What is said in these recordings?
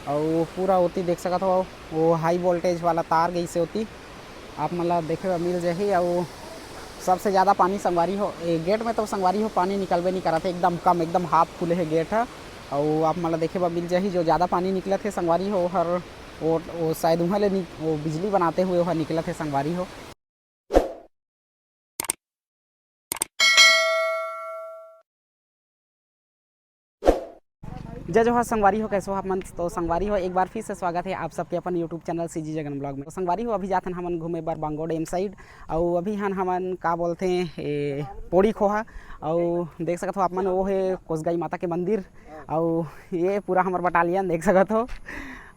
और पूरा होती देख सकत हो वो हाई वोल्टेज वाला तार गई से होती आप मतलब देखे मिल जाही। और सबसे ज़्यादा पानी संगवारी हो गेट में तो संगवारी हो पानी निकलबे नहीं करा थे, एकदम कम एकदम हाफ खुले है गेट है। और आप मतलब देखे मिल जाही जो ज़्यादा पानी निकला थे संगवारी हो हर वो शायद वहाँ ले वो बिजली बनाते हुए वह निकला थे संगवारी हो। जय जोहार संगवारी हो, कैसे हो आप मन। तो संगवारी हो एक बार फिर से स्वागत है आप सबके अपन YouTube channel CG Jagan blog में। तो संगवारी हो अभी जाते हैं हमन घूमे बार बांगो डैम साइड। और अभी हमन का बोलते हैं पोड़ी खोहा। और देख सकते हो आप मन वो है कोसगाई माता के मंदिर। और ये पूरा हमार बटालियन देख सकते हो।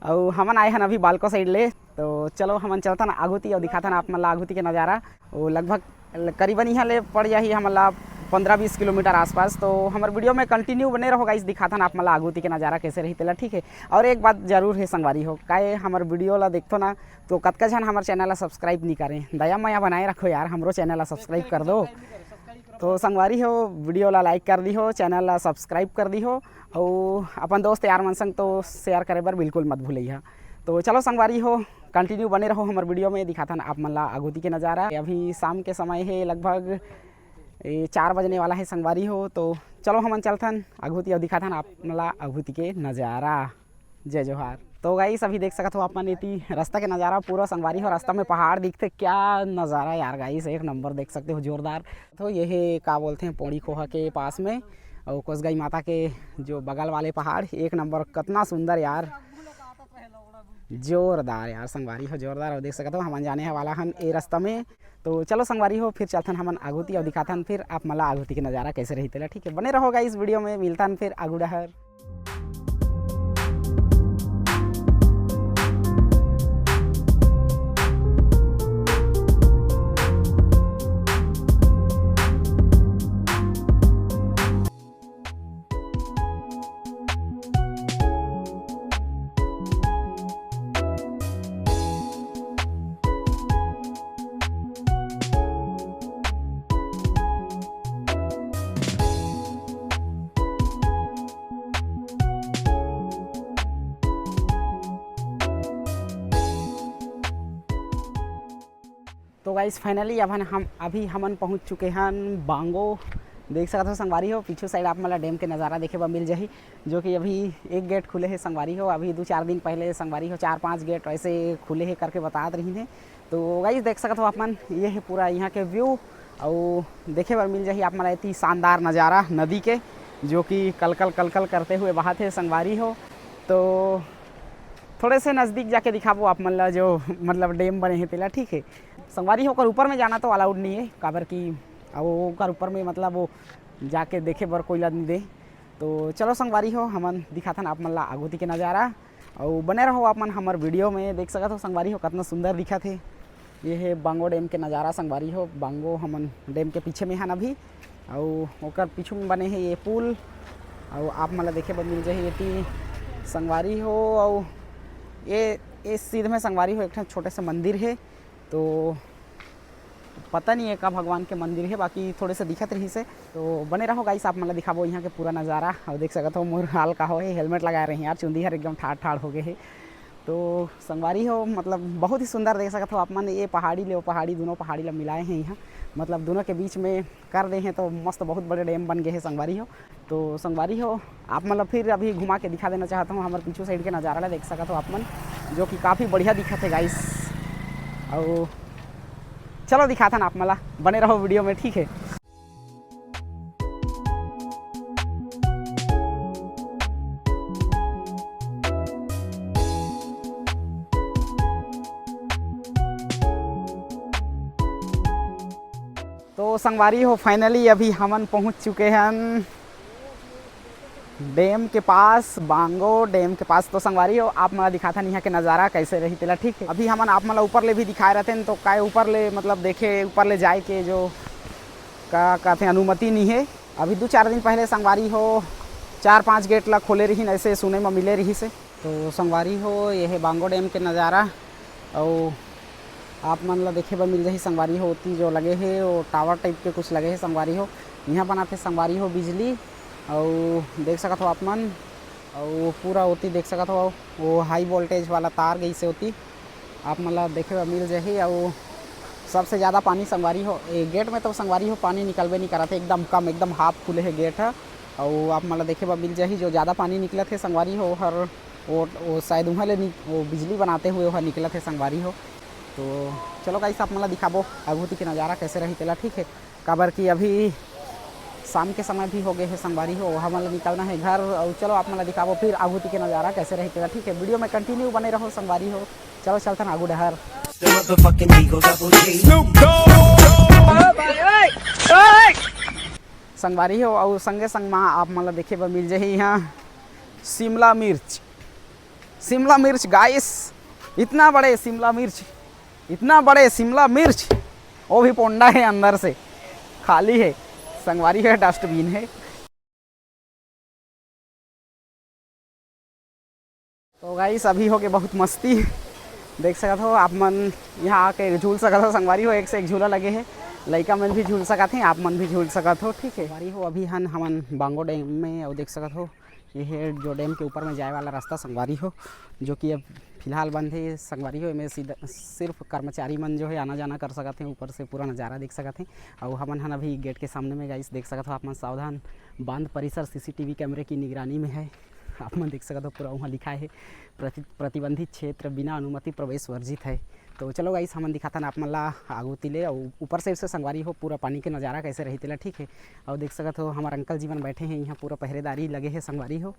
और हमन आए हैं अभी बालको साइड ले। तो चलो हमन चलता ना आगुती और दिखाता ना आप मन आगुती के नज़ारा। वो लगभग करीबन यहाँ ले पड़ जाही हमला 15-20 किलोमीटर आसपास। तो हमारे वीडियो में कंटिन्यू बने रहो गाइस, दिखाता ना आप मला आगुती के नज़ारा कैसे रही तेला, ठीक है। और एक बात जरूर है संगवारी हो काहे हमारे वीडियो ला देखो ना तो कतका जन हमारे चैनल ला सब्सक्राइब नहीं करें, दया माया बनाए रखो यार, हमरो चैनल ला सब्सक्राइब कर दो। तो संगवारी हो वीडियो ला लाइक कर दी हो, चैनल ला सब्सक्राइब कर दी हो। और अपन दोस्त यार मन संग तो शेयर करे बर बिल्कुल मत भूलिए। तो चलो संगवारी हो कंटिन्यू बने रहो हमारे वीडियो में, दिखाता ना आप मन ला आगुती के नज़ारा। अभी शाम के समय है, लगभग 4 बजने वाला है संगवारी हो। तो चलो हमन चलथन आगुती और दिखाथन आप मला आगुती के नज़ारा। जय जोहार। तो गाइस अभी देख सकते हो आप मन इति रास्ता के नज़ारा पूरा संगवारी हो, रास्ता में पहाड़ दिखते, क्या नज़ारा यार गाइस, एक नंबर देख सकते हो जोरदार। तो ये है का बोलते हैं पौड़ी खोहा के पास में और कोसगाई माता के जो बगल वाले पहाड़, एक नंबर कितना सुंदर यार, जोरदार यार संगवारी हो जोरदार। और देख सकते हो हमन जाने वाला हन ए रास्ता में। तो चलो संगवारी हो फिर चलथन हमन आगुती और दिखाथन फिर आप मला आगुती के नज़ारा कैसे रही तेला, ठीक है। बने रहोगा इस वीडियो में, मिलथन फिर आगू डहर। तो गाइस फाइनली अब हम अभी हमन पहुंच चुके हैं बांगो। देख सकते हो संगवारी हो पीछे साइड आप मला डैम के नज़ारा देखे बर मिल जाही, जो कि अभी एक गेट खुले हैं संगवारी हो। अभी 2-4 दिन पहले संगवारी हो 4-5 गेट ऐसे खुले हैं करके बता रही हैं। तो गाइस देख सकते हो आप मन ये है पूरा यहाँ के व्यू और देखे बर मिल जाही आप मला इतनी शानदार नज़ारा नदी के, जो कि कलकल कलकल करते हुए बहाते हैं संगवारी हो। तो थोड़े से नज़दीक जाके दिखाबो आप मन ला जो मतलब डैम बने हैं तेला, ठीक है। संगवारी होकर ऊपर में जाना तो अलाउड नहीं है, काबर की वो कर ऊपर में मतलब वो जाके देखे बर कोई ला नहीं दे। तो चलो संगवारी हो हमन दिखाथन आप मन ला आगुती के नज़ारा और बने रहो आप मन हमार वीडियो में। देख सकत हो संगवारी हो कितना सुंदर दिखा थे। ये है बांगो डैम के नज़ारा संगवारी हो। बांगो हमन डैम के पीछे में है अभी और ओकर पीछू में बने हैं ये पुल और आप मन ला देखे बर मिल जाही ये संगवारी हो। और ये सीध में संगवारी हो एक छोटे से मंदिर है, तो पता नहीं है का भगवान के मंदिर है, बाकी थोड़े से दिखत रही से। तो बने रहो गाइस आप मतलब दिखाबो यहाँ के पूरा नज़ारा। और देख सकते हो मोर हाल का हो है, हेलमेट लगाए रहे हैं यार, चुंदी हर एकदम ठाड़ ठाड़ हो गए है। तो संगवारी हो मतलब बहुत ही सुंदर देख सकते हो आप मन, ये पहाड़ी ले वो पहाड़ी दोनों पहाड़ी ला मिलाए हैं यहाँ, मतलब दोनों के बीच में कर दे हैं तो मस्त बहुत बड़े डैम बन गए हैं संगवारी हो। तो संगवारी हो आप मतलब फिर अभी घुमा के दिखा देना चाहता हूँ हमारे पीछू साइड के नज़ारा ला देख सकते हो आप मन, जो कि काफ़ी बढ़िया दिखत है गाइस। और चलो दिखाता ना आप मला, बने रहो वीडियो में, ठीक है। तो संगवारी हो फाइनली अभी हमन पहुंच चुके हैं डैम के पास, बांगो डैम के पास। तो संगवारी हो आप मला दिखाथा यहाँ के नज़ारा कैसे रही तेला, ठीक है। अभी हमन आप मला ऊपर ले भी दिखाए रहते हैं, तो काय ऊपर ले मतलब देखे ऊपर ले जाए के जो का कहते हैं अनुमति नहीं है। अभी 2-4 दिन पहले संगवारी हो 4-5 गेट ला खोले रही ऐसे सुने में मिले रही से। तो संगवारी हो ये है बांगो डैम के नज़ारा और आप मन ला देखे बर मिल जाही संगवारी हो होती जो लगे है वो टावर टाइप के कुछ लगे हैं संगवारी हो, यहाँ बनाते संगवारी हो बिजली। और देख सकते हो आप मन और पूरा होती देख सकत हो वो हाई वोल्टेज वाला तार गई से होती आप मतलब देखे हुआ मिल जाही। और सबसे ज़्यादा पानी संगवारी हो गेट में तो संगवारी हो पानी निकलबे नहीं करा थे, एकदम कम एकदम हाफ खुले है गेट है। और आप मतलब देखे मिल जाही जो ज़्यादा पानी निकला थे संगवारी हो हर वो शायद वहाँ ले वो बिजली बनाते हुए वहाँ निकला थे संगवारी हो। तो चलो गाइस आप मतलब दिखाबो अगूती के नज़ारा कैसे रही तेला, ठीक है। काबर कि अभी शाम के समय भी हो गए है संगवारी हो, वहाँ मतलब निकलना है घर। और चलो आप मतलब दिखाबो फिर आगूती के नज़ारा कैसे रही तेला, ठीक है। वीडियो में कंटिन्यू बने रहो संगवारी हो। चलो चलता ना आगू डहर संगवारी हो। और संगे संग माँ आप मतलब देखे बर मिल जाही यहाँ शिमला मिर्च। शिमला मिर्च गाइस, इतना बड़े शिमला मिर्च, इतना बड़े शिमला मिर्च, वो भी पोंडा है अंदर से खाली है। संगवारी है डस्टबिन है। तो गाइस अभी हो गए बहुत मस्ती देख सकते हो आप मन यहाँ आके झूल सकते हो संगवारी हो। एक से एक झूला लगे है, लड़का मन भी झूल सकते हैं, आप मन भी झूल सकते हो, ठीक है। संगवारी हो अभी हमन बांगो डैम में और देख सकते हो ये है जो डैम के ऊपर में जाए वाला रास्ता संगवारी हो, जो कि अब फिलहाल बंद है संगवारी हो। में सीधा सिर्फ कर्मचारी मन जो है आना जाना कर सकते हैं, ऊपर से पूरा नज़ारा देख सकते हैं। और हमन हन अभी गेट के सामने में गाइस देख सकते हो आप मन सावधान बांध परिसर सीसीटीवी कैमरे की निगरानी में है। आप मन देख सकते हो पूरा वहाँ लिखा है प्रतिबंधित क्षेत्र बिना अनुमति प्रवेश वर्जित है। तो चलो गाइस हमन दिखाता ना आप मन ला आगू तिले और ऊपर से संगवारी हो पूरा पानी के नज़ारा कैसे रही तेला, ठीक है। और देख सकते हो हमारे अंकल जीवन बैठे हैं यहाँ, पूरा पहरेदारी लगे है संगवारी हो।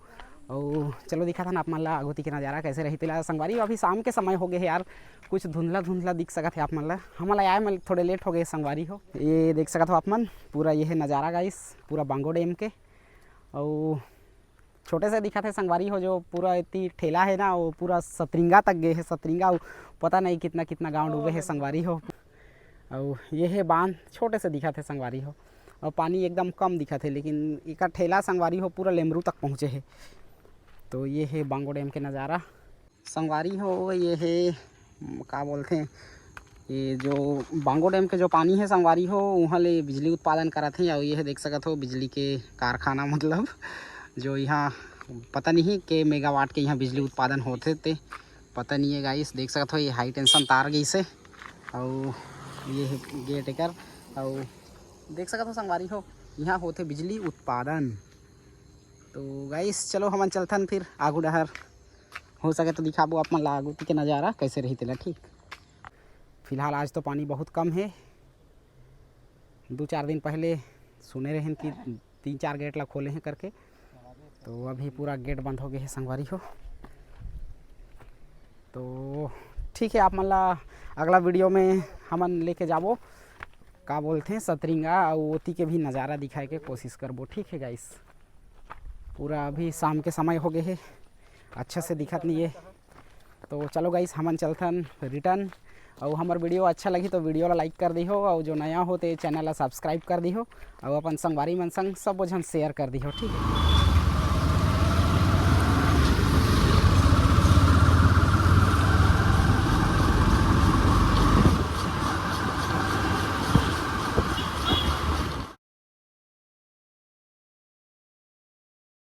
और चलो दिखाता ना आप मन ला आगूती के नज़ारा कैसे रही तेला संगवारी। अभी शाम के समय हो गए है यार, कुछ धुंधला धुंधला दिख सकत है आप मन ला। हम आए में थोड़े लेट हो गए संगवारी हो। ये देख सकते हो आप मन पूरा ये है नज़ारा गाइस पूरा बांगो डैम के। और छोटे से दिखा थे संगवारी हो जो पूरा इतनी ठेला है ना वो पूरा सतरिंगा तक गए है। सतरिंगा पता नहीं कितना कितना गांव डूबे है संगवारी हो। और ये है बांध छोटे से दिखा थे संगवारी हो और पानी एकदम कम दिखा थे, लेकिन एक ठेला संगवारी हो पूरा लेमरू तक पहुँचे है। तो ये है बांगो डैम के नज़ारा संगवारी हो। ये है क्या बोलते हैं ये जो बांगो डैम के जो पानी है संगवारी हो वहाँ ले बिजली उत्पादन करते हैं। और ये है देख सकते हो बिजली के कारखाना मतलब जो यहाँ पता नहीं के मेगावाट के यहाँ बिजली उत्पादन होते थे पता नहीं है गाइस। देख सकते हो ये हाई टेंशन तार गई से और ये है गेट कर। और देख सकते हो संगवारी हो यहाँ होते बिजली उत्पादन। तो गाइस चलो हमन चलथन फिर आगू डहर, हो सके तो दिखाबो आप मन ला आगू के नज़ारा कैसे रही तेला, ठीक। फिलहाल आज तो पानी बहुत कम है, 2-4 दिन पहले सुने रहे कि 3-4 गेट ला खोले हैं करके, तो अभी पूरा गेट बंद हो गया है संगवारी हो। तो ठीक है आप मन ला अगला वीडियो में हमन लेके जाबो का बोलते हैं सतरिंगा और ओती के भी नज़ारा दिखाए के कोशिश करबो, ठीक है गाइस। पूरा अभी शाम के समय हो गए है, अच्छे से दिखत नहीं है। तो चलो गाइस हमन चलथन रिटर्न। और हमार वीडियो अच्छा लगी तो वीडियो ला लाइक कर दी हो, और जो नया हो तो चैनल ला सब्सक्राइब कर दी हो, और अपन संगवारी मन संग सब जन शेयर कर दी हो, ठीक है।